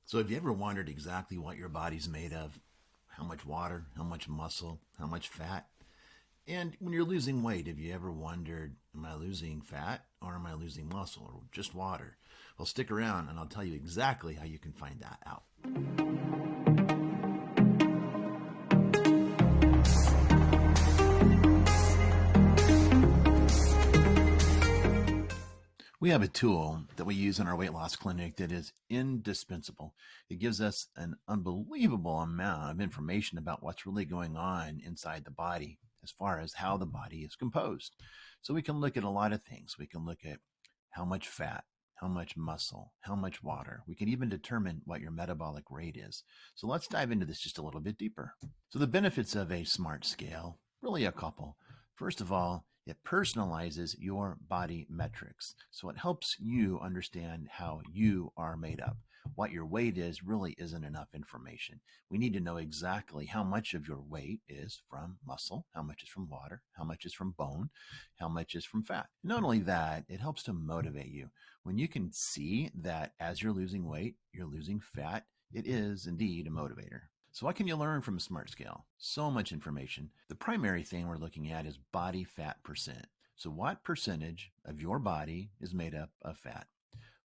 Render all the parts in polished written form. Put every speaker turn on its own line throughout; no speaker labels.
So have you ever wondered exactly what your body's made of? How much water, how much muscle, how much fat? And when you're losing weight, have you ever wondered, am I losing fat or am I losing muscle or just water? Well, stick around and I'll tell you exactly how you can find that out. We have a tool that we use in our weight loss clinic that is indispensable. It gives us an unbelievable amount of information about what's really going on inside the body as far as how the body is composed. So we can look at a lot of things. We can look at how much fat, how much muscle, how much water. We can even determine what your metabolic rate is. So let's dive into this just a little bit deeper. So the benefits of a smart scale, really a couple. First of all, it personalizes your body metrics. So it helps you understand how you are made up. What your weight is really isn't enough information. We need to know exactly how much of your weight is from muscle, how much is from water, how much is from bone, how much is from fat. Not only that, it helps to motivate you. When you can see that as you're losing weight, you're losing fat, it is indeed a motivator. So what can you learn from a smart scale? So much information. The primary thing we're looking at is body fat percent. So what percentage of your body is made up of fat?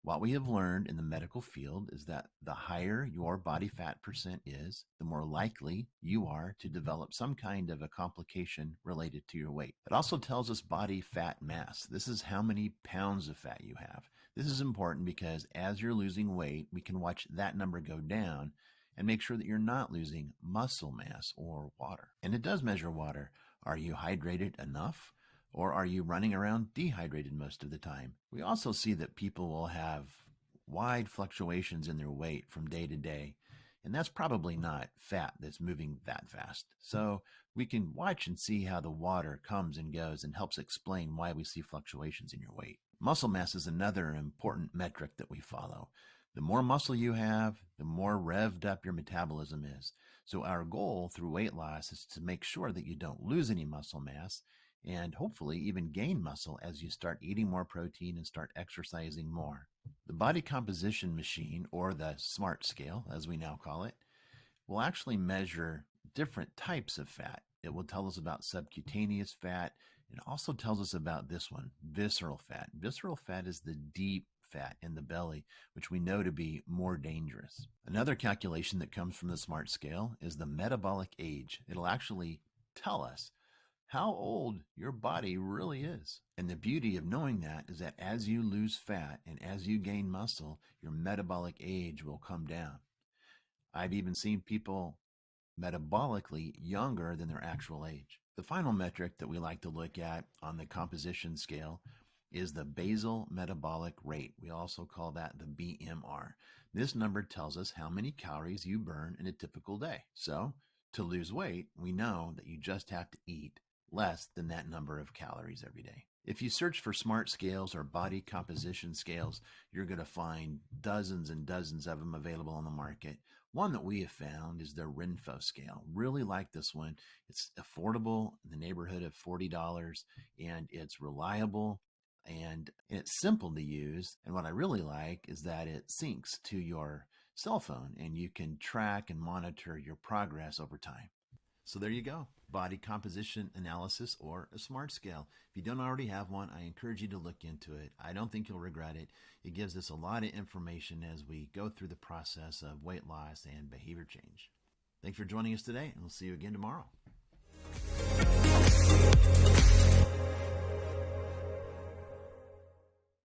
What we have learned in the medical field is that the higher your body fat percent is, the more likely you are to develop some kind of a complication related to your weight. It also tells us body fat mass. This is how many pounds of fat you have. This is important because as you're losing weight, we can watch that number go down and make sure that you're not losing muscle mass or water. And it does measure water. Are you hydrated enough? Or are you running around dehydrated most of the time? We also see that people will have wide fluctuations in their weight from day to day, and that's probably not fat that's moving that fast. So we can watch and see how the water comes and goes and helps explain why we see fluctuations in your weight. Muscle mass is another important metric that we follow. The more muscle you have, the more revved up your metabolism is. So our goal through weight loss is to make sure that you don't lose any muscle mass and hopefully even gain muscle as you start eating more protein and start exercising more. The body composition machine, or the SMART scale, as we now call it, will actually measure different types of fat. It will tell us about subcutaneous fat. It also tells us about this one, visceral fat. Visceral fat is the deep fat in the belly, which we know to be more dangerous. Another calculation that comes from the SMART scale is the metabolic age. It'll actually tell us how old your body really is. And the beauty of knowing that is that as you lose fat and as you gain muscle, your metabolic age will come down. I've even seen people metabolically younger than their actual age. The final metric that we like to look at on the composition scale is the basal metabolic rate. We also call that the BMR. This number tells us how many calories you burn in a typical day. So to lose weight, we know that you just have to eat less than that number of calories every day. If you search for smart scales or body composition scales, you're going to find dozens and dozens of them available on the market. One that we have found is the Renpho scale. Really like this one. It's affordable in the neighborhood of $40 and it's reliable and it's simple to use. And what I really like is that it syncs to your cell phone and you can track and monitor your progress over time. So there you go, body composition analysis or a smart scale. If you don't already have one, I encourage you to look into it. I don't think you'll regret it. It gives us a lot of information as we go through the process of weight loss and behavior change. Thanks for joining us today, and we'll see you again tomorrow.